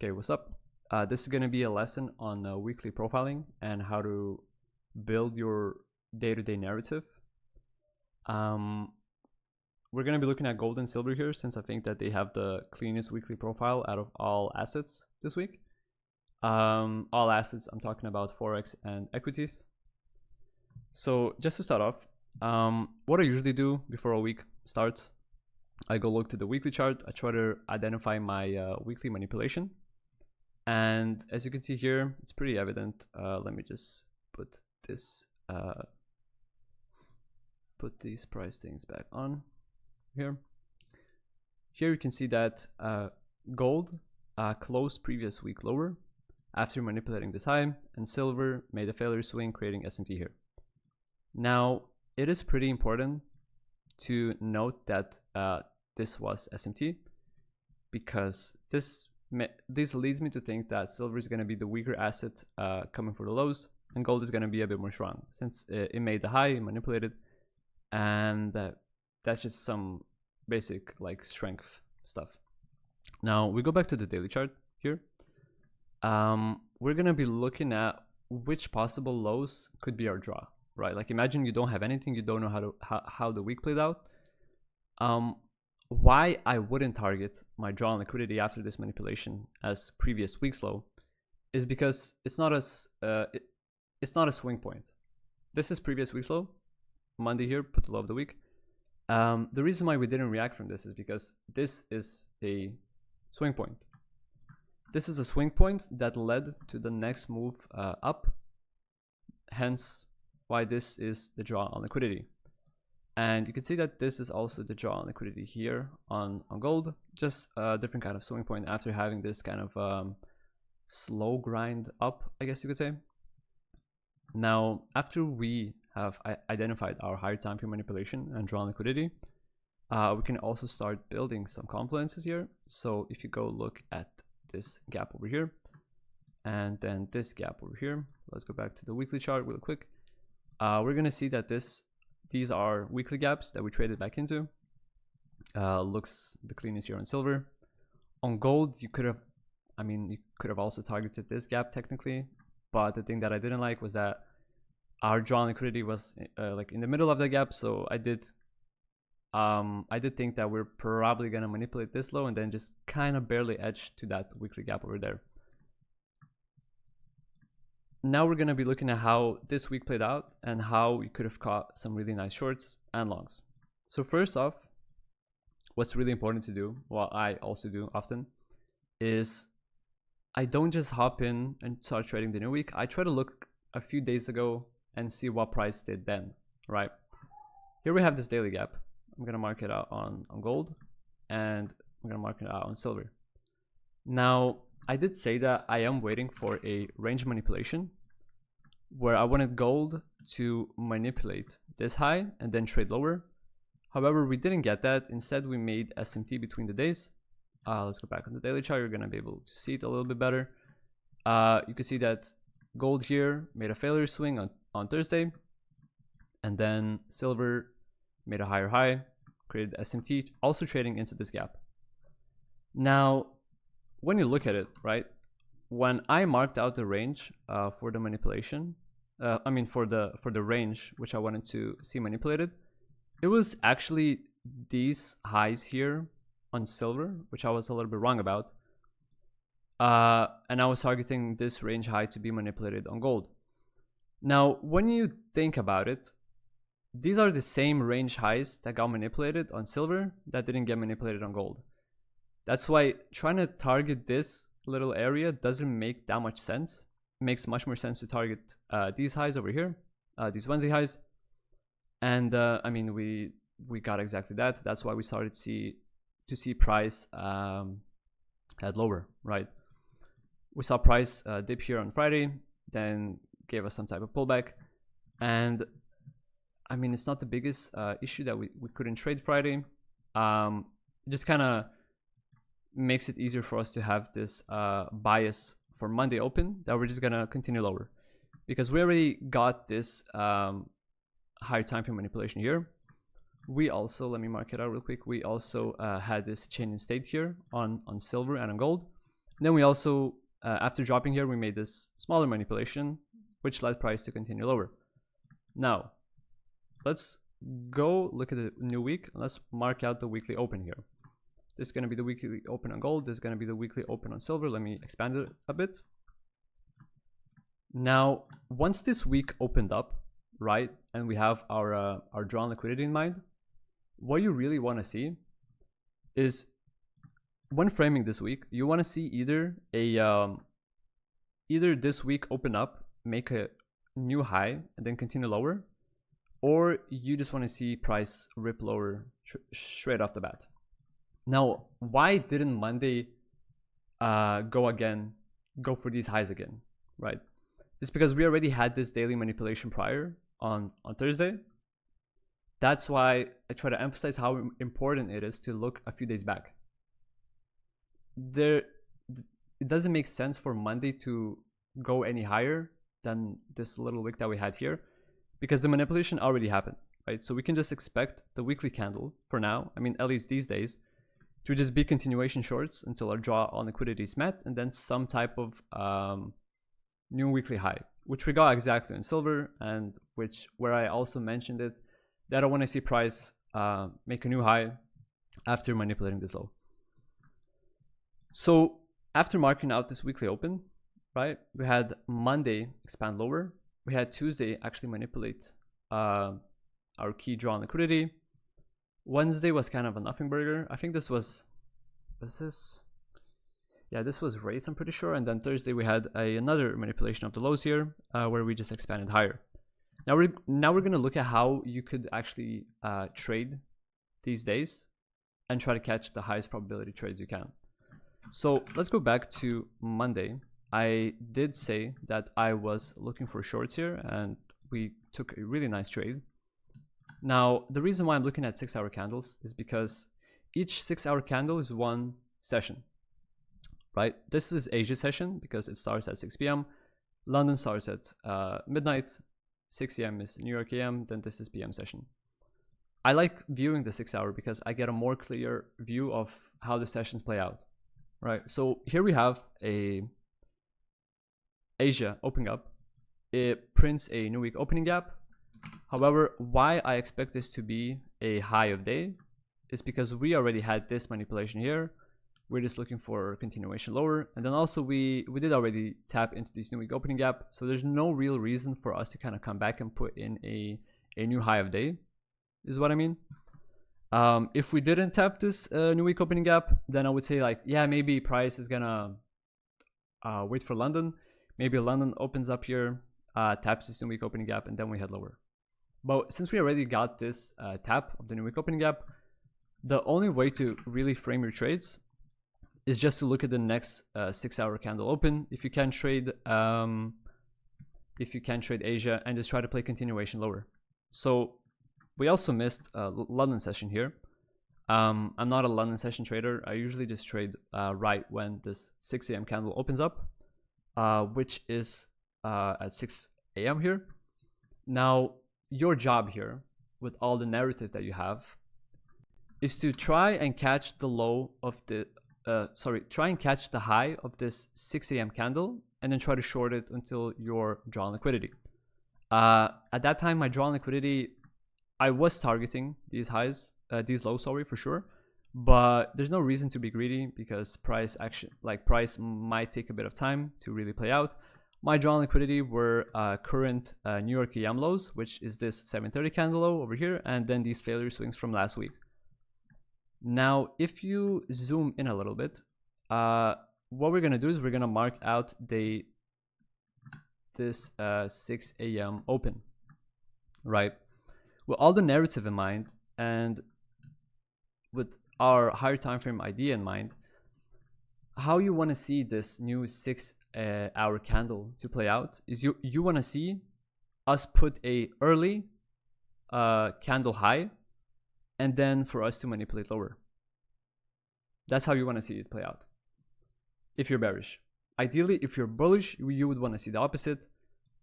Okay, what's up? This is going to be a lesson on weekly profiling and how to build your day-to-day narrative. We're going to be looking at gold and silver here, since I think that they have the cleanest weekly profile out of all assets this week. All assets, I'm talking about Forex and equities. So just to start off, what I usually do before a week starts, I go look to the weekly chart. I try to identify my weekly manipulation. And as you can see here, it's pretty evident. Let me just put this, put these price things back on here. Here you can see that gold closed previous week lower after manipulating this high, and silver made a failure swing, creating S&P here. Now, it is pretty important to note that this was S&P, because this leads me to think that silver is going to be the weaker asset coming for the lows, and gold is going to be a bit more strong, since it made the high, it manipulated, and that's just some basic like strength stuff. Now we go back to the daily chart here. We're going to be looking at which possible lows could be our draw, right? Like, imagine you don't have anything, you don't know how the week played out. Why I wouldn't target my draw on liquidity after this manipulation as previous week's low is because it's not a swing point. This is previous week's low, Monday here, put the low of the week. The reason why we didn't react from this is because this is a swing point. This is a swing point that led to the next move up, hence why this is the draw on liquidity. And you can see that this is also the draw on liquidity here on gold, just a different kind of swing point after having this kind of slow grind up, I guess you could say. Now, after we have identified our higher time frame manipulation and draw on liquidity, we can also start building some confluences here. So if you go look at this gap over here, and then this gap over here, let's go back to the weekly chart real quick. We're going to see that these are weekly gaps that we traded back into. Looks the cleanest here on silver. On gold, you could have also targeted this gap technically, but the thing that I didn't like was that our draw on liquidity was like in the middle of the gap. So I did think that we're probably gonna manipulate this low and then just kind of barely edge to that weekly gap over there. Now we're gonna be looking at how this week played out and how we could have caught some really nice shorts and longs. So first off, what's really important to do, what I also do often, is I don't just hop in and start trading the new week. I try to look a few days ago and see what price did then, right? Here we have this daily gap. I'm gonna mark it out on gold, and I'm gonna mark it out on silver. Now, I did say that I am waiting for a range manipulation where I wanted gold to manipulate this high and then trade lower. However, we didn't get that. Instead, we made SMT between the days. Let's go back on the daily chart. You're going to be able to see it a little bit better. You can see that gold here made a failure swing on Thursday, and then silver made a higher high, created SMT, also trading into this gap. Now, when you look at it, right, when I marked out the range for the manipulation, for the range which I wanted to see manipulated, it was actually these highs here on silver, which I was a little bit wrong about, and I was targeting this range high to be manipulated on gold. Now, when you think about it, these are the same range highs that got manipulated on silver that didn't get manipulated on gold. That's why trying to target this little area doesn't make that much sense. It makes much more sense to target these highs over here, these Wednesday highs. And we got exactly that. That's why we started to see price head lower, right? We saw price dip here on Friday, then gave us some type of pullback. And I mean, it's not the biggest issue that we couldn't trade Friday. Just kind of makes it easier for us to have this bias for Monday open that we're just gonna continue lower, because we already got this higher time frame manipulation here. We also, let me mark it out real quick, we also had this change in state here on silver and on gold, Then we also, after dropping here, we made this smaller manipulation, which led price to continue lower. Now, let's go look at the new week. Let's mark out the weekly open here. This is going to be the weekly open on gold. This is going to be the weekly open on silver. Let me expand it a bit. Now, once this week opened up, right, and we have our drawn liquidity in mind, what you really want to see is, when framing this week, you want to see either either this week open up, make a new high, and then continue lower, or you just want to see price rip lower straight off the bat. Now, why didn't Monday go for these highs again, right? It's because we already had this daily manipulation prior on Thursday. That's why I try to emphasize how important it is to look a few days back. It doesn't make sense for Monday to go any higher than this little wick that we had here, because the manipulation already happened, right? So we can just expect the weekly candle for now, I mean, at least these days, to just be continuation shorts until our draw on liquidity is met, and then some type of new weekly high, which we got exactly in silver, and where I also mentioned it, that I want to see price make a new high after manipulating this low. So after marking out this weekly open, right, we had Monday expand lower. We had Tuesday actually manipulate our key draw on liquidity. Wednesday was kind of a nothing burger. I think this was this? Yeah, this was rates, I'm pretty sure. And then Thursday we had another manipulation of the lows here, where we just expanded higher. Now we're gonna look at how you could actually trade these days and try to catch the highest probability trades you can. So let's go back to Monday. I did say that I was looking for shorts here, and we took a really nice trade. Now, the reason why I'm looking at 6-hour candles is because each 6-hour candle is one session, right? This is Asia session because it starts at 6 p.m. London starts at midnight. 6 a.m. is New York AM. Then this is PM session. I like viewing the 6-hour because I get a more clear view of how the sessions play out, right? So here we have a Asia opening up. It prints a new week opening gap. However, why I expect this to be a high of day is because we already had this manipulation here. We're just looking for continuation lower, and then also we did already tap into this new week opening gap, so there's no real reason for us to kind of come back and put in a new high of day, is what I mean. If we didn't tap this new week opening gap, then I would say, like, yeah, maybe price is gonna wait for London. Maybe London opens up here, taps this new week opening gap, and then we head lower. But since we already got this tap of the new week opening gap, the only way to really frame your trades is just to look at the next 6-hour candle open. If you can trade Asia and just try to play continuation lower. So we also missed a London session here. I'm not a London session trader. I usually just trade right when this 6 a.m. candle opens up, which is at 6 a.m. here. Now, your job here, with all the narrative that you have, is to try and catch the low of the try and catch the high of this 6 a.m. candle, and then try to short it until your drawn liquidity. At that time, my drawn liquidity, I was targeting these highs, these lows, sorry, for sure. But there's no reason to be greedy because price might take a bit of time to really play out. My drawn liquidity were current New York EM lows, which is this 730 candle low over here, and then these failure swings from last week. Now, if you zoom in a little bit, what we're gonna do is we're gonna mark out this 6 a.m. open, right? With all the narrative in mind and with our higher time frame idea in mind, how you want to see this new 6-hour candle to play out is you want to see us put a early candle high, and then for us to manipulate lower. That's how you want to see it play out if you're bearish. Ideally, if you're bullish, you would want to see the opposite.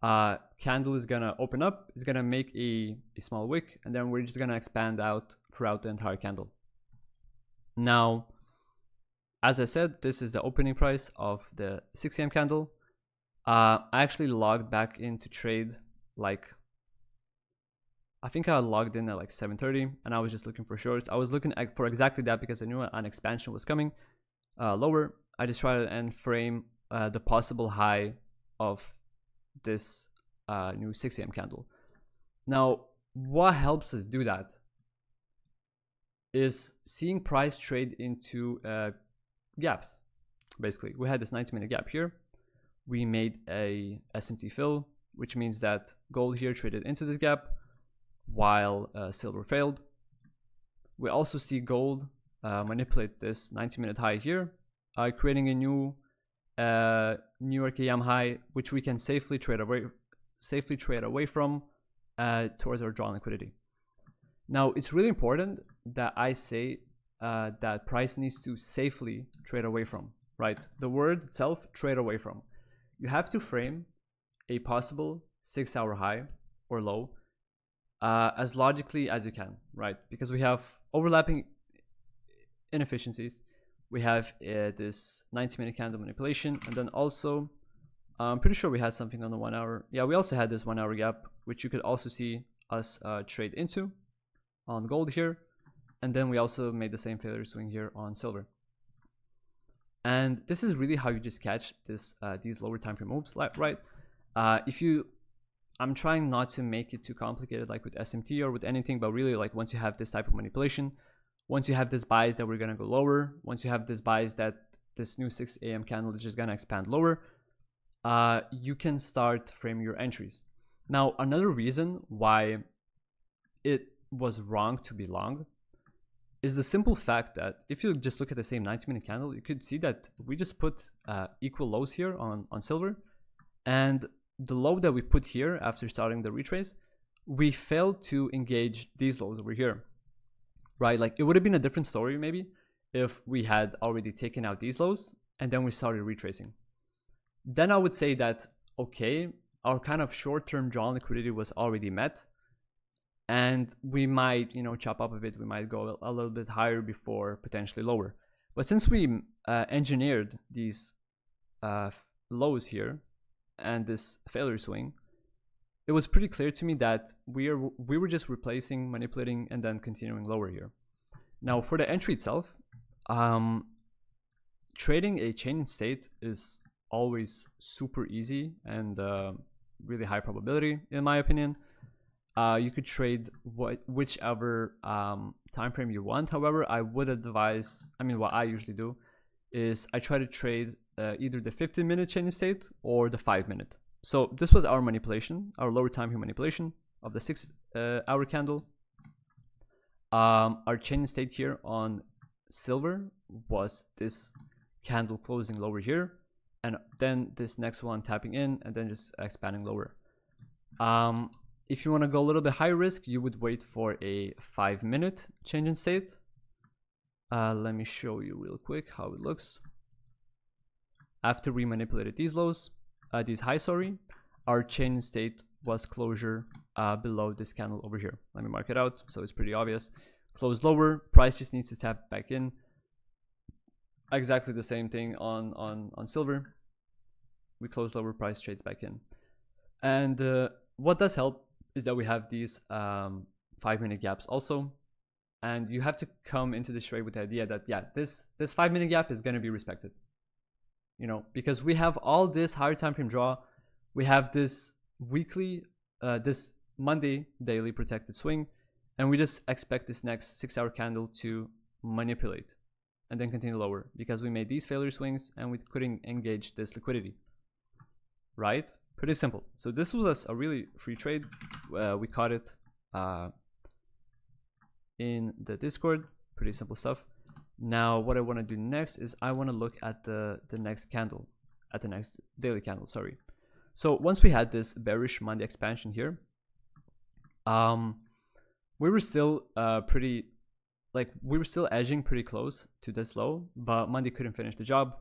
Candle is gonna open up, it's gonna make a small wick, and then we're just gonna expand out throughout the entire candle. Now, as I said, this is the opening price of the 6 a.m. candle. I actually logged back into trade like, I think I logged in at like 7:30, and I was just looking for shorts. I was looking for exactly that because I knew an expansion was coming lower. I just tried to end frame the possible high of this new 6 a.m. candle. Now, what helps us do that is seeing price trade into gaps. Basically, we had this 90-minute gap here. We made a SMT fill, which means that gold here traded into this gap while silver failed. We also see gold manipulate this 90-minute high here, creating a new New York AM high, which we can safely trade away from towards our drawn liquidity. Now, it's really important that I say that price needs to safely trade away from, right? The word itself, trade away from. You have to frame a possible 6-hour high or low as logically as you can, right? Because we have overlapping inefficiencies. We have this 90-minute candle manipulation, and then also I'm pretty sure we had something on the 1 hour. Yeah, we also had this 1 hour gap, which you could also see us trade into on gold here, and then we also made the same failure swing here on silver. And this is really how you just catch this these lower time frame moves, right? I'm trying not to make it too complicated like with SMT or with anything, but really like once you have this type of manipulation, once you have this bias that we're gonna go lower, once you have this bias that this new 6 a.m. candle is just gonna expand lower, you can start framing your entries. Now, another reason why it was wrong to be long is the simple fact that if you just look at the same 90-minute candle, you could see that we just put equal lows here on silver, and the low that we put here after starting the retrace, we failed to engage these lows over here, right? Like it would have been a different story maybe if we had already taken out these lows and then we started retracing. Then I would say that, okay, our kind of short-term drawn liquidity was already met, and we might, chop up a bit. We might go a little bit higher before potentially lower. But since we engineered these lows here and this failure swing, it was pretty clear to me that we were just replacing, manipulating, and then continuing lower here. Now, for the entry itself, trading a chain in state is always super easy and really high probability, in my opinion. You could trade whichever time frame you want. However, I would advise, what I usually do is I try to trade either the 15-minute chain in state or the 5-minute. So this was our manipulation, our lower time frame manipulation of the 6-hour candle. Our chain in state here on silver was this candle closing lower here, and then this next one tapping in and then just expanding lower. If you want to go a little bit high risk, you would wait for a 5-minute change in state. Let me show you real quick how it looks. After we manipulated these lows, these highs, our chain in state was closure below this candle over here. Let me mark it out so it's pretty obvious. Close lower, price just needs to tap back in. Exactly the same thing on silver. We close lower, price trades back in. And what does help is that we have these 5-minute gaps also, and you have to come into this trade with the idea that this 5-minute gap is going to be respected, because we have all this higher time frame draw, we have this weekly, this Monday daily protected swing, and we just expect this next 6-hour candle to manipulate and then continue lower because we made these failure swings and we couldn't engage this liquidity, right? Pretty simple. So this was a really free trade. We caught it in the Discord. Pretty simple stuff. Now what I want to do next is I want to look at the next candle, at the next daily candle, sorry. So once we had this bearish Monday expansion here, we were still we were still edging pretty close to this low, but Monday couldn't finish the job.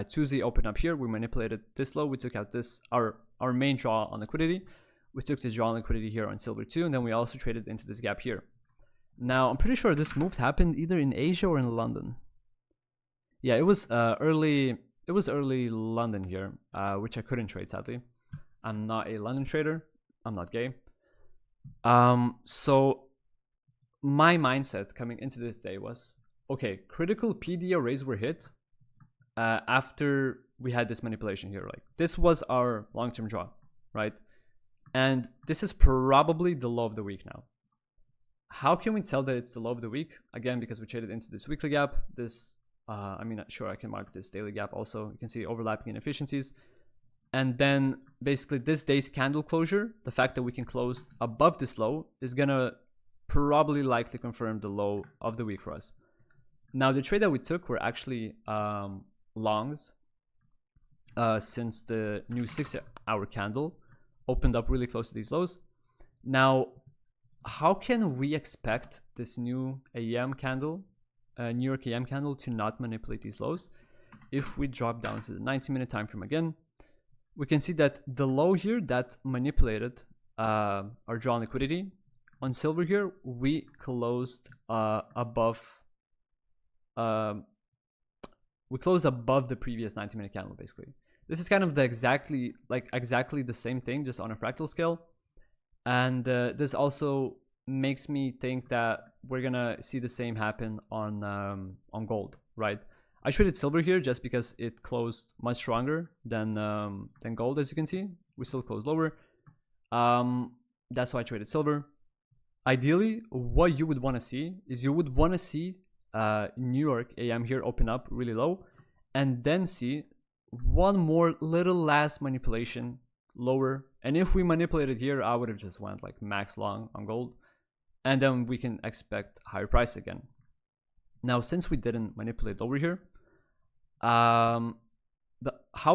Tuesday opened up here, we manipulated this low, we took out this, our main draw on liquidity. We took the draw on liquidity here on silver too, and then we also traded into this gap here. Now, I'm pretty sure this move happened either in Asia or in London. Yeah, it was early. It was early London here, which I couldn't trade sadly. I'm not a London trader. I'm not gay. So my mindset coming into this day was, okay, critical PD arrays were hit after we had this manipulation here. Like this was our long-term draw, right? And this is probably the low of the week now. How can we tell that it's the low of the week? Again, because we traded into this weekly gap. This, I mean, sure, I can mark this daily gap also. You can see overlapping inefficiencies. And then basically this day's candle closure, the fact that we can close above this low is gonna probably likely confirm the low of the week for us. Now the trade that we took were actually longs since the new 6-hour candle opened up really close to these lows. Now, how can we expect this new AM candle, New York AM candle, to not manipulate these lows? If we drop down to the 90-minute time frame again, we can see that the low here that manipulated our drawn liquidity on silver here, we closed above. We closed above the previous 90-minute candle. Basically, this is kind of the exactly the same thing, just on a fractal scale. And this also makes me think that we're gonna see the same happen on gold, right? I traded silver here just because it closed much stronger than gold. As you can see, we still closed lower. That's why I traded silver. Ideally, what you would want to see is you would want to see New York AM here open up really low, and then see one more little last manipulation lower. And if we manipulated here, I would have just went like max long on gold, and then we can expect higher price again. Now, since we didn't manipulate lower here, how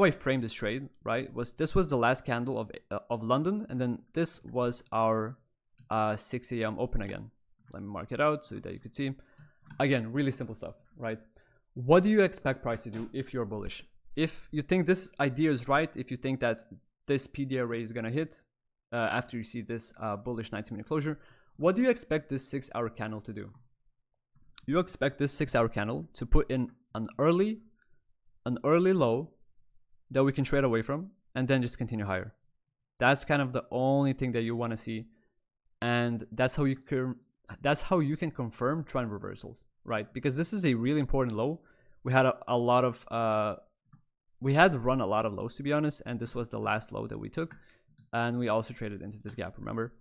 I framed this trade, right, was this was the last candle of London, and then this was our 6 a.m. open again. Let me mark it out so that you could see. Again, really simple stuff, right? What do you expect price to do if you're bullish? If you think this idea is right, if you think that this PD array is gonna hit after you see this bullish 90-minute closure, what do you expect this 6-hour candle to do? You expect this 6-hour candle to put in an early low that we can trade away from, and then just continue higher. That's kind of the only thing that you want to see, and that's how you can confirm trend reversals, right? Because this is a really important low. We had a lot of we had run a lot of lows, to be honest, and this was the last low that we took, and we also traded into this gap, remember?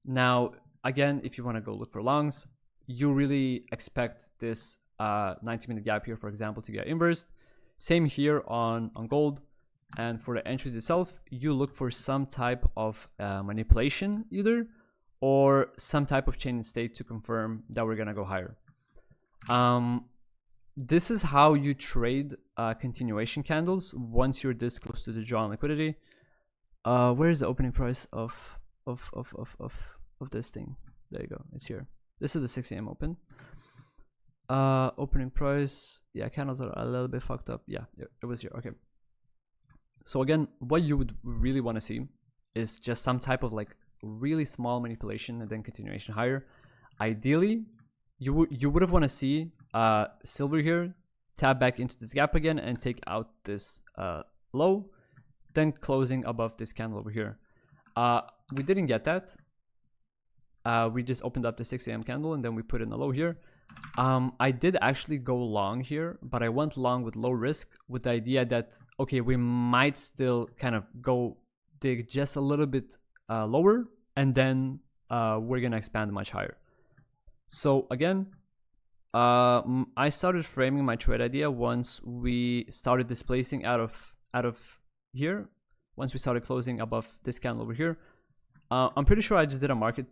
Now again, if you want to go look for longs, you really expect this 90-minute gap here, for example, to get inversed. Same here on gold. And for the entries itself, you look for some type of manipulation either, or some type of change in state to confirm that we're gonna go higher. This is how you trade continuation candles once you're this close to the drawn liquidity. Where is the opening price of this thing? There you go, it's here. This is the 6 a.m. open. Opening price, yeah, candles are a little bit fucked up. Yeah, it was here. Okay. So again, what you would really want to see is just some type of like really small manipulation and then continuation higher. Ideally, you would have want to see silver here tap back into this gap again and take out this low, then closing above this candle over here. We didn't get that. We just opened up the 6 a.m. candle and then we put in a low here. I did actually go long here, but I went long with low risk with the idea that, okay, we might still kind of go dig just a little bit lower, and then we're gonna expand much higher. So again, I started framing my trade idea once we started displacing out of here, once we started closing above this candle over here. I'm pretty sure I just did a market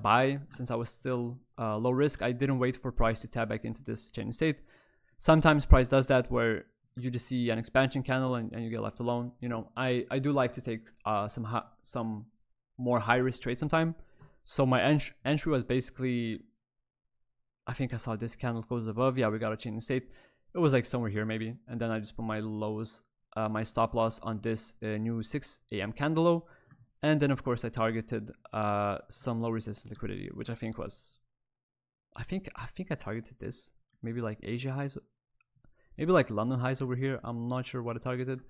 buy since I was still low risk. I didn't wait for price to tap back into this change state. Sometimes price does that where you just see an expansion candle and you get left alone. You know, I do like to take some more high risk trades sometime. So my entry was basically, I think I saw this candle close above. Yeah, we got a change state. It was like somewhere here maybe, and then I just put my lows, my stop loss on this new 6 a.m. candle low. And then, of course, I targeted some low resistance liquidity, which I think was, I think I targeted this, maybe like Asia highs. maybe like London highs over here. I'm not sure what I targeted.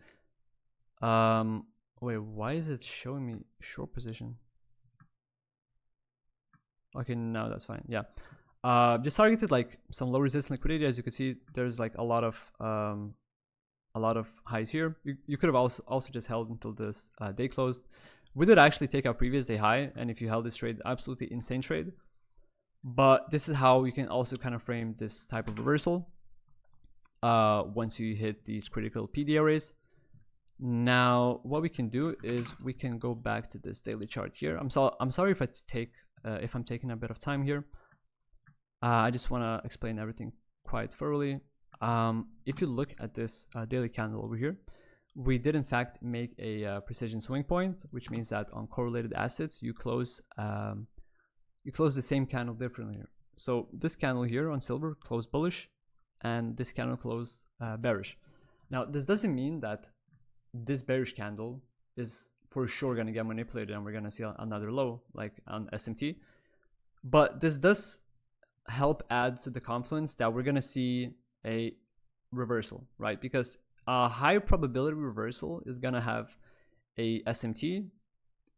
Wait, why is it showing me short position? Okay, now that's fine. Yeah, just targeted like some low resistance liquidity. As you can see, there's like a lot of highs here. You could have also just held until this day closed. We did actually take our previous day high, and if you held this trade, absolutely insane trade. But this is how you can also kind of frame this type of reversal once you hit these critical PD areas. Now, what we can do is we can go back to this daily chart here. I'm sorry if if I'm taking a bit of time here. I just want to explain everything quite thoroughly. If you look at this daily candle over here, we did in fact make a precision swing point, which means that on correlated assets you close the same candle differently here. So this candle here on silver closed bullish, and this candle closed bearish. Now this doesn't mean that this bearish candle is for sure going to get manipulated and we're going to see another low like on SMT, but this does help add to the confluence that we're going to see a reversal, right? Because a high probability reversal is going to have a SMT,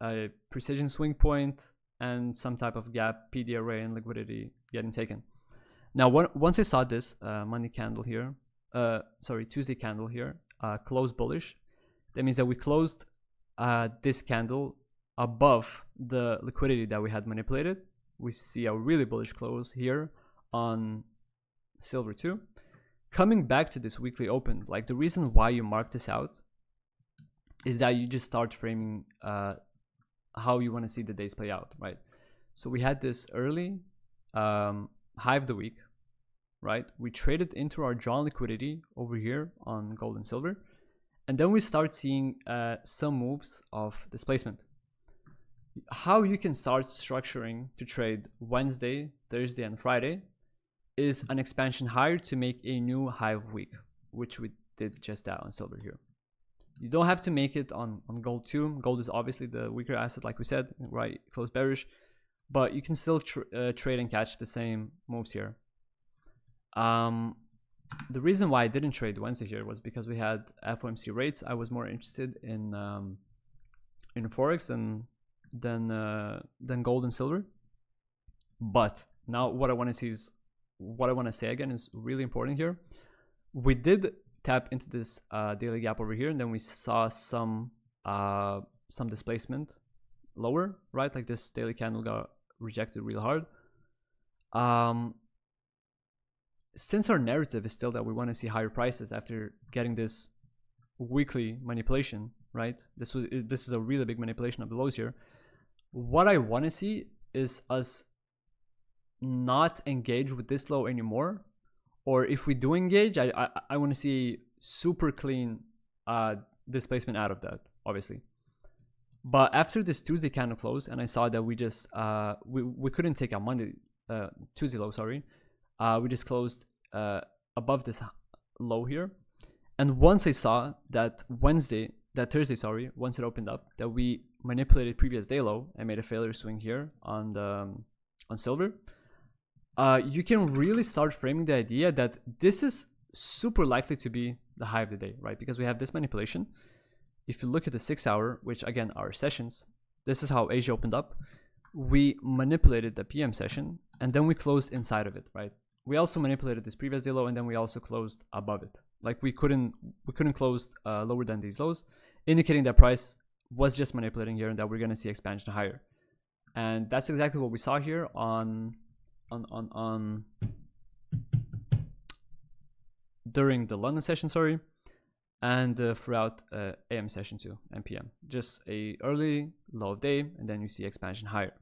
a precision swing point, and some type of gap, PD array, and liquidity getting taken. Now, once I saw this Monday candle here, Tuesday candle here, close bullish, that means that we closed this candle above the liquidity that we had manipulated. We see a really bullish close here on silver too. Coming back to this weekly open, like the reason why you mark this out is that you just start framing how you want to see the days play out, right? So we had this early high of the week, right? We traded into our drawn liquidity over here on gold and silver, and then we start seeing some moves of displacement. How you can start structuring to trade Wednesday, Thursday, and Friday is an expansion higher to make a new high of week, which we did just that on silver here. You don't have to make it on gold too. Gold is obviously the weaker asset, like we said, right? Close bearish, but you can still trade and catch the same moves here. The reason why I didn't trade Wednesday here was because we had FOMC rates. I was more interested in forex than gold and silver. But now what I want to see is what I want to say again is really important here. We did tap into this daily gap over here, and then we saw some displacement lower, right? Like this daily candle got rejected real hard. Since our narrative is still that we want to see higher prices after getting this weekly manipulation, right? This is a really big manipulation of the lows here. What I want to see is us not engage with this low anymore, or if we do engage, I want to see super clean displacement out of that, obviously. But after this Tuesday candle close, and I saw that we just we couldn't take a Tuesday low, sorry. We just closed above this low here, and once I saw that Thursday, sorry, once it opened up, that we manipulated previous day low and made a failure swing here on silver, you can really start framing the idea that this is super likely to be the high of the day, right? Because we have this manipulation. If you look at the 6 hour, which again are sessions, this is how Asia opened up. We manipulated the PM session, and then we closed inside of it, right? We also manipulated this previous day low, and then we also closed above it. Like we couldn't close lower than these lows, indicating that price was just manipulating here and that we're going to see expansion higher. And that's exactly what we saw here during the London session, sorry, and throughout AM session too and PM. Just a early low of day, and then you see expansion higher.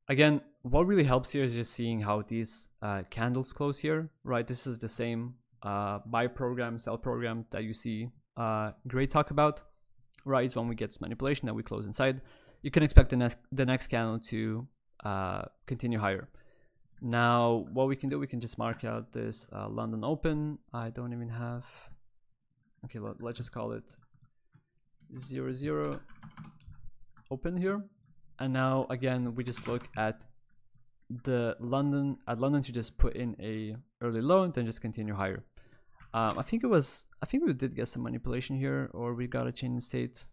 Again, what really helps here is just seeing how these candles close here, right? This is the same buy program, sell program that you see Gray talk about, right? It's when we get this manipulation that we close inside. You can expect the next candle to continue higher. Now, what we can do, we can just mark out this London open. I don't even have, okay, let's just call it 0 open here. And now again, we just look at the London to just put in a early low and then just continue higher. I think we did get some manipulation here, or we got a change in state.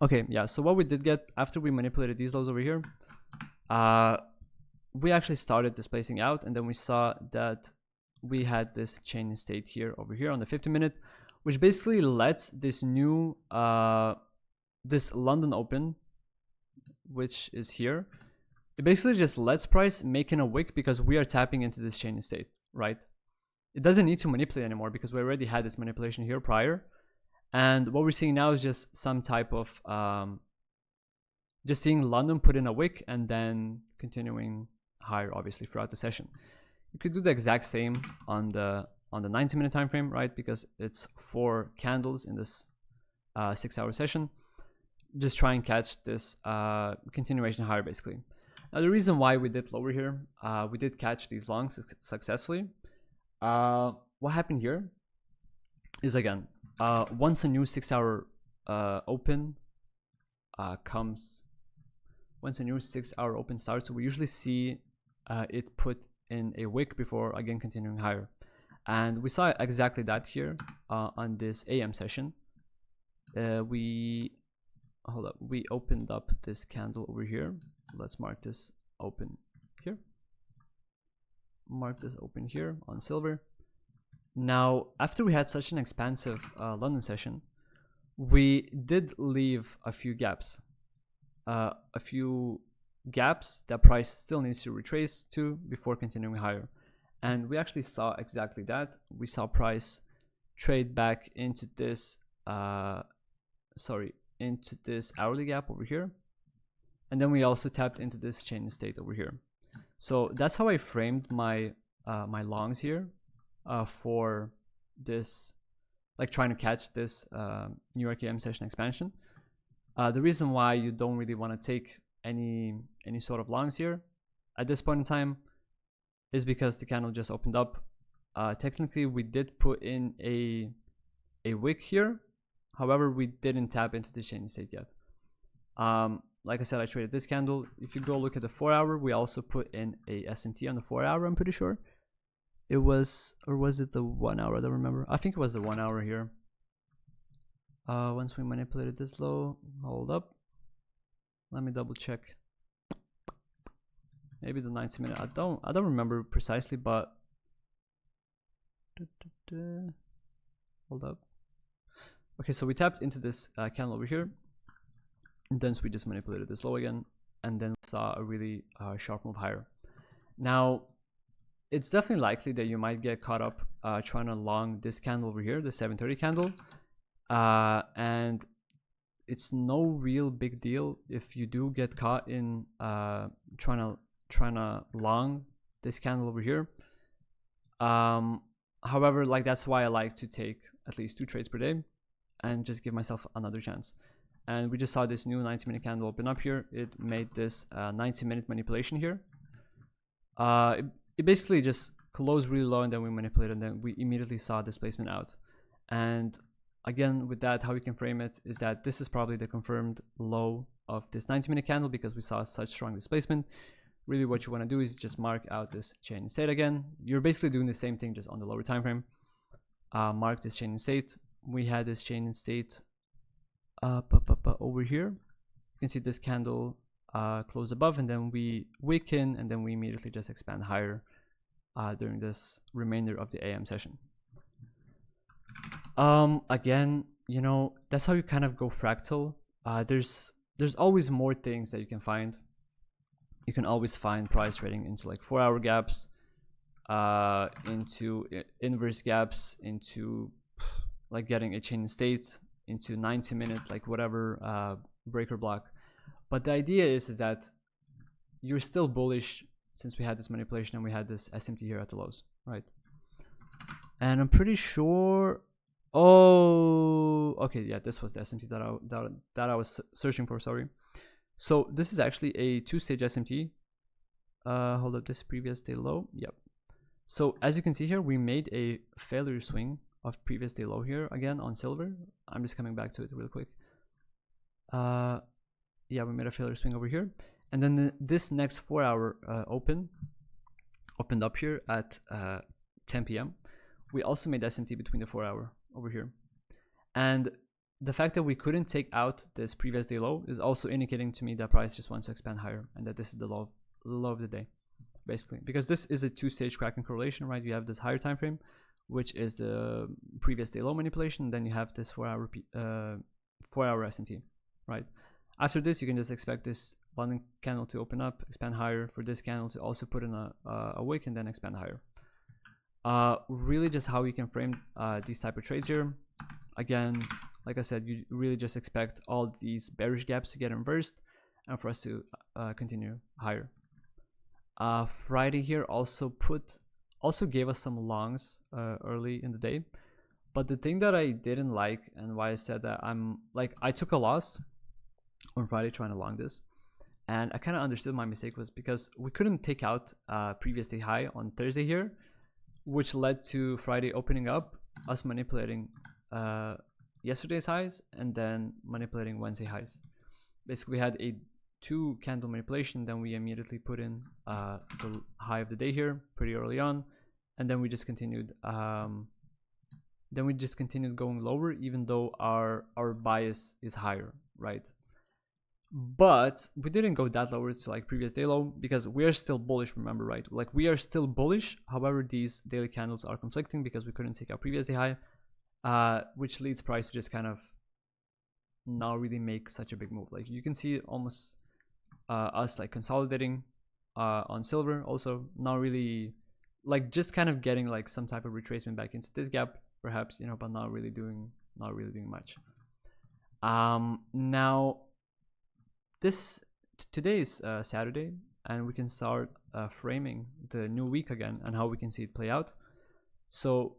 Okay, yeah, so what we did get after we manipulated these lows over here, we actually started displacing out, and then we saw that we had this change in state here over here on the 50-minute, which basically lets this new this London open, which is here, it basically just lets price making a wick because we are tapping into this change in state, right? It doesn't need to manipulate anymore because we already had this manipulation here prior. And what we're seeing now is just some type of just seeing London put in a wick and then continuing higher, obviously, throughout the session. You could do the exact same on the 90-minute time frame, right? Because it's 4 candles in this 6-hour session. Just try and catch this continuation higher, basically. Now, the reason why we dipped lower here, we did catch these longs successfully. What happened here is, again, once a new 6-hour open comes, once a new 6-hour open starts, we usually see it put in a wick before again continuing higher, and we saw exactly that here on this AM session. We opened up this candle over here. Let's mark this open here. Mark this open here on silver. Now, after we had such an expansive London session, we did leave a few gaps. That price still needs to retrace to before continuing higher. And we actually saw exactly that. We saw price trade back into this into this hourly gap over here. And then we also tapped into this change in state over here. So that's how I framed my my longs here for this, like trying to catch this New York AM session expansion. The reason why you don't really want to take any sort of longs here at this point in time is because the candle just opened up. Technically, we did put in a wick here. However, we didn't tap into the change in state yet. Like I said, I traded this candle. If you go look at the 4-hour, we also put in a SMT on the 4-hour, I'm pretty sure. It was, or was it the 1-hour? I don't remember. I think it was the 1-hour here. Once we manipulated this low, hold up. Let me double check. Maybe the 90-minute. I don't remember precisely, but hold up. Okay, so we tapped into this candle over here. And then we just manipulated this low again, and then saw a really sharp move higher. Now, it's definitely likely that you might get caught up trying to long this candle over here, the 730 candle, and it's no real big deal if you do get caught in trying to long this candle over here. However, like, that's why I like to take at least 2 trades per day and just give myself another chance. And we just saw this new 90-minute candle open up here. It made this 90-minute manipulation here. It basically just closed really low, and then we manipulated, and then we immediately saw displacement out. And again, with that, how we can frame it is that this is probably the confirmed low of this 90-minute candle because we saw such strong displacement. Really, what you want to do is just mark out this change in state again. You're basically doing the same thing just on the lower time frame. Mark this change in state. We had this change in state over here. You can see this candle close above, and then we weaken, and then we immediately just expand higher during this remainder of the AM session. Again, you know, that's how you kind of go fractal. There's always more things that you can find. You can always find price trading into like 4-hour gaps, into inverse gaps, into like getting a change in state, into 90-minute, like whatever breaker block. But the idea is that you're still bullish since we had this manipulation and we had this SMT here at the lows, right? And I'm pretty sure, oh, okay, yeah, this was the SMT that I was searching for, sorry. So this is actually a 2-stage SMT. Hold up, this previous day low, yep. So as you can see here, we made a failure swing of previous day low here again on silver. I'm just coming back to it real quick. Yeah, we made a failure swing over here, and then this next 4-hour opened up here at 10 p.m. we also made SMT between the 4-hour over here. And the fact that we couldn't take out this previous day low is also indicating to me that price just wants to expand higher, and that this is the low of the day, basically, because this is a two-stage Kraken correlation, right? You have this higher time frame, which is the previous day low manipulation, then you have this 4-hour SMT, right? After this, you can just expect this London candle to open up, expand higher, for this candle to also put in a wick and then expand higher. Really just how you can frame these type of trades here. Again, like I said, you really just expect all these bearish gaps to get inversed and for us to continue higher. Friday here also gave us some longs early in the day, but the thing that I didn't like, and why I said that I took a loss on Friday trying to long this, and I kind of understood my mistake was because we couldn't take out previous day high on Thursday here, which led to Friday opening up, us manipulating yesterday's highs and then manipulating Wednesday highs. Basically, we had a 2 candle manipulation, then we immediately put in the high of the day here pretty early on, and then we just continued going lower, even though our bias is higher, right? But we didn't go that lower to like previous day low because we are still bullish, remember, right? Like we are still bullish. However, these daily candles are conflicting because we couldn't take out previous day high, which leads price to just kind of not really make such a big move. Like you can see almost us like consolidating on silver, also not really, like just kind of getting like some type of retracement back into this gap perhaps, you know, but not really doing much. Now today is Saturday, and we can start framing the new week again and how we can see it play out. So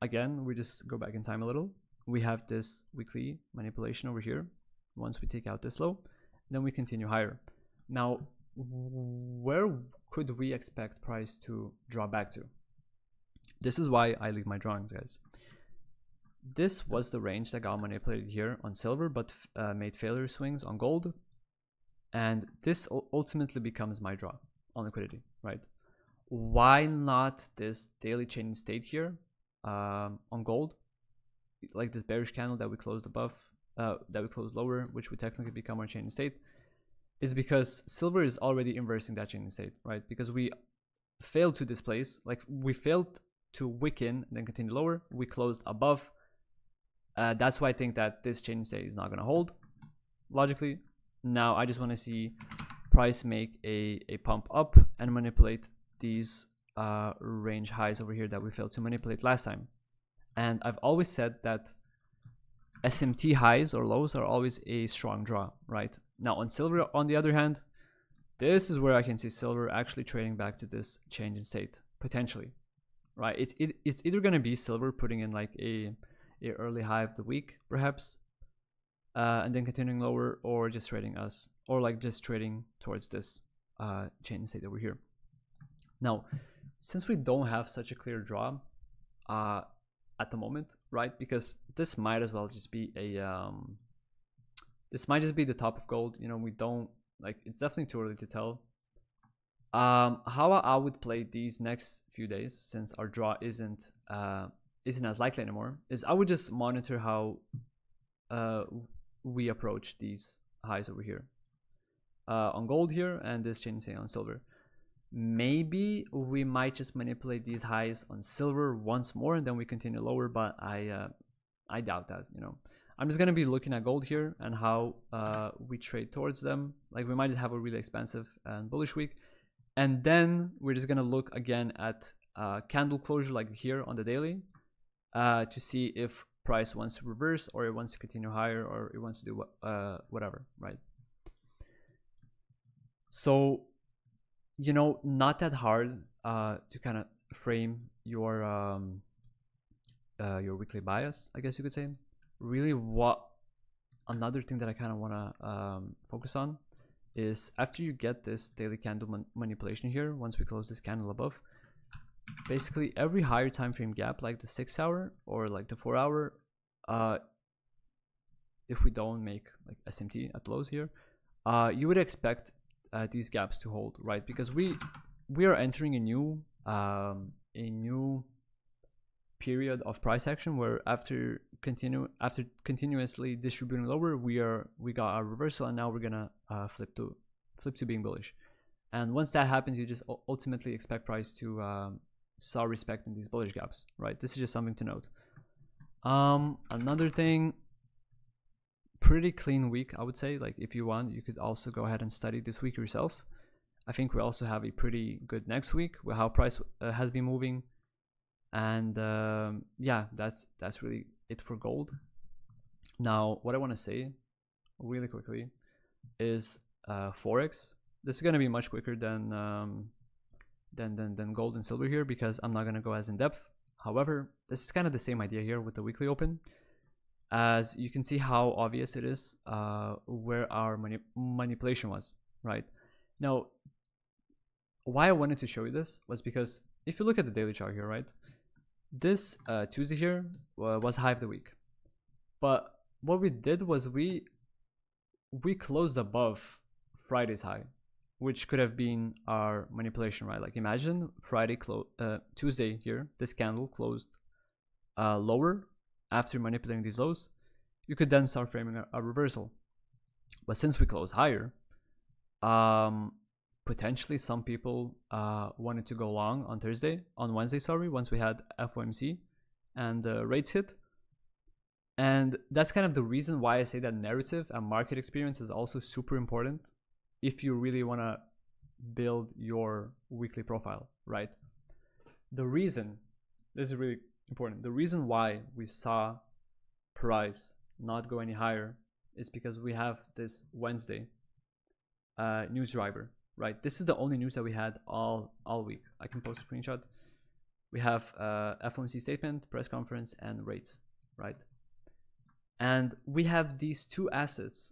again, we just go back in time a little. We have this weekly manipulation over here. Once we take out this low, then we continue higher. Now, where could we expect price to draw back to? This is why I leave my drawings, guys. This was the range that got manipulated here on silver, but made failure swings on gold. And this ultimately becomes my draw on liquidity, right? Why not this daily changing state here on gold, like this bearish candle that we closed above, that we closed lower, which would technically become our changing state, is because silver is already inversing that changing state, right? Because we failed to displace, like we failed to wick in and then continue lower. We closed above. That's why I think that this changing state is not going to hold logically. Now I just want to see price make a pump up and manipulate these range highs over here that we failed to manipulate last time. And I've always said that SMT highs or lows are always a strong draw, right? Now on silver, on the other hand, this is where I can see silver actually trading back to this change in state potentially, right? It's either going to be silver putting in like a early high of the week perhaps, and then continuing lower, or just trading us, or like just trading towards this change in state over here. Now, since we don't have such a clear draw at the moment, right? Because this might as well just be this might just be the top of gold. You know, we don't, like, it's definitely too early to tell. How I would play these next few days, since our draw isn't as likely anymore, is I would just monitor how we approach these highs over here on gold here, and this change say on silver. Maybe we might just manipulate these highs on silver once more and then we continue lower, but I doubt that. You know, I'm just gonna be looking at gold here and how we trade towards them. Like we might just have a really expensive and bullish week, and then we're just gonna look again at candle closure like here on the daily to see if price wants to reverse, or it wants to continue higher, or it wants to do whatever, right? So, you know, not that hard to kind of frame your weekly bias, I guess you could say. Really, what another thing that I kind of want to focus on is after you get this daily candle manipulation here, once we close this candle above, basically every higher time frame gap, like the 6 hour or like the 4 hour, if we don't make like SMT at lows here, you would expect these gaps to hold, right? Because we are entering a new period of price action where after continuously distributing lower, we got our reversal, and now we're gonna flip to being bullish. And once that happens, you just ultimately expect price to start respecting these bullish gaps, right? This is just something to note. Another thing, pretty clean week, I would say. Like, if you want, you could also go ahead and study this week yourself. I think we also have a pretty good next week with how price has been moving. And yeah, that's really it for gold. Now, what I want to say really quickly is Forex. This is going to be much quicker than gold and silver here, because I'm not going to go as in depth. However, this is kind of the same idea here with the weekly open. As you can see how obvious it is where our manipulation was, right? Now, why I wanted to show you this was because if you look at the daily chart here, right, this Tuesday here was high of the week, but what we did was we closed above Friday's high, which could have been our manipulation, right? Like, imagine Tuesday here, this candle closed lower after manipulating these lows. You could then start framing a reversal. But since we closed higher, potentially some people wanted to go long on Wednesday, once we had FOMC and rates hit. And that's kind of the reason why I say that narrative and market experience is also super important if you really want to build your weekly profile, right? This is really important. The reason why we saw price not go any higher is because we have this Wednesday news driver, right? This is the only news that we had all week. I can post a screenshot. We have FOMC statement, press conference, and rates, right? And we have these two assets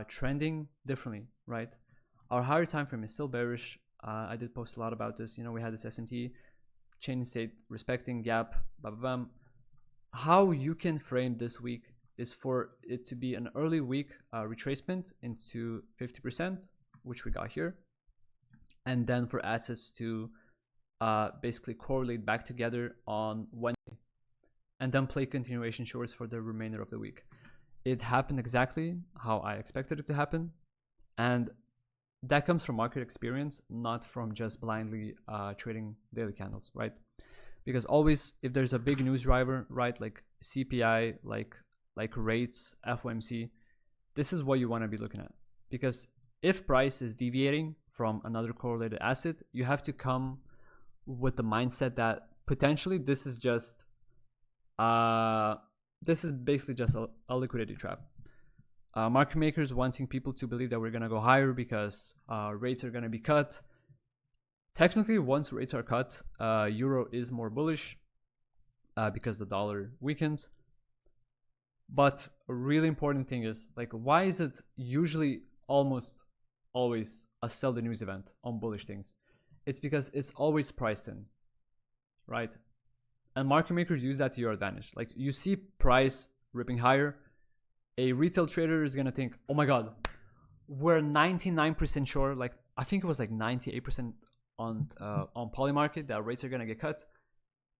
trending differently, right? Our higher time frame is still bearish. I did post a lot about this. We had this SMT chain state respecting gap, blah, blah, blah. How you can frame this week is for it to be an early week retracement into 50%, which we got here, and then for assets to basically correlate back together on Wednesday, and then play continuation shorts for the remainder of the week. It happened exactly how I expected it to happen, and that comes from market experience, not from just blindly trading daily candles, right? Because always, if there's a big news driver, right, like CPI, like rates, FOMC, this is what you want to be looking at. Because if price is deviating from another correlated asset, you have to come with the mindset that potentially this is just basically just a liquidity trap. Market makers wanting people to believe that we're going to go higher because rates are going to be cut. Technically, once rates are cut, euro is more bullish because the dollar weakens. But a really important thing is, like, why is it usually almost always a sell the news event on bullish things? It's because it's always priced in, right? And market makers use that to your advantage. Like, you see price ripping higher, a retail trader is going to think, oh my God, we're 99% sure. Like, I think it was like 98% on poly market that rates are going to get cut.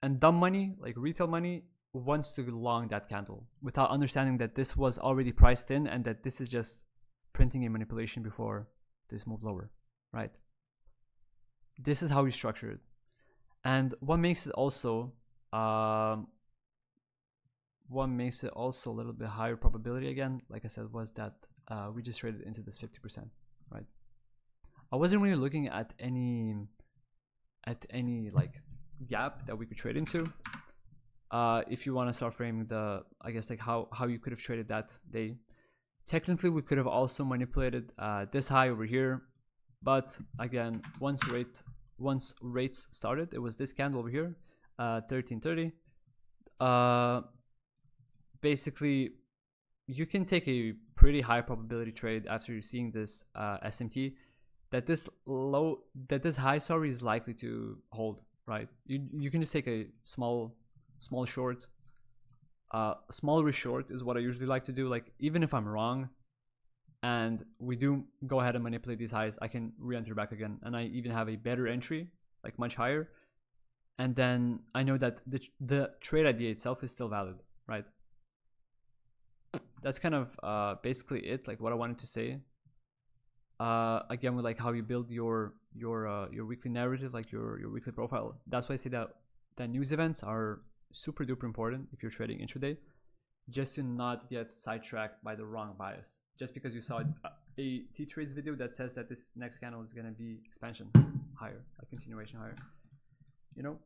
And dumb money, like retail money, wants to long that candle without understanding that this was already priced in and that this is just printing a manipulation before this move lower, right? This is how we structure it. And what makes it also a little bit higher probability, again, like I said, was that we just traded into this 50%, right? I wasn't really looking at any like gap that we could trade into. If you want to start framing I guess like how you could have traded that day. Technically, we could have also manipulated this high over here, but again, once rates started, it was this candle over here, 1330. Basically, you can take a pretty high probability trade after seeing this SMT that this high is likely to hold, right? You can just take a small short. Small risk short is what I usually like to do. Like, even if I'm wrong and we do go ahead and manipulate these highs, I can re-enter back again, and I even have a better entry, like much higher. and then I know that the trade idea itself is still valid, right? That's kind of basically it, like what I wanted to say. Again, with like how you build your weekly narrative, like your weekly profile. That's why I say that news events are super duper important if you're trading intraday, just to not get sidetracked by the wrong bias. Just because you saw a T-Trades video that says that this next candle is gonna be expansion higher, like continuation higher, you know.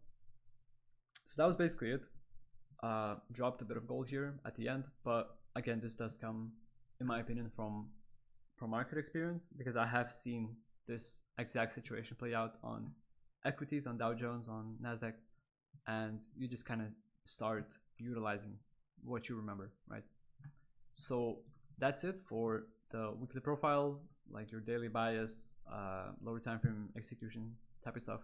So that was basically it. Dropped a bit of gold here at the end, but again, this does come, in my opinion, from market experience, because I have seen this exact situation play out on equities, on Dow Jones, on Nasdaq, and you just kind of start utilizing what you remember, right? So that's it for the weekly profile, like your daily bias, lower time frame execution type of stuff.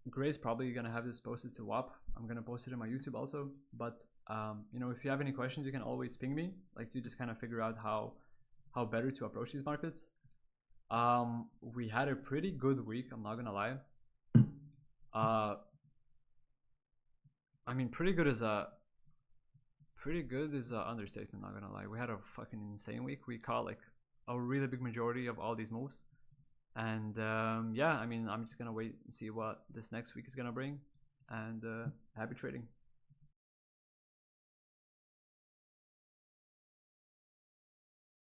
Gray's probably gonna have this posted to WAP. I'm gonna post it in my YouTube also, but you know, if you have any questions, you can always ping me, like to just kind of figure out how better to approach these markets. We had a pretty good week, I'm not gonna lie. I mean, pretty good is a understatement, not gonna lie. We had a fucking insane week. We caught like a really big majority of all these moves, and yeah, I mean, I'm just gonna wait and see what this next week is gonna bring, and happy trading.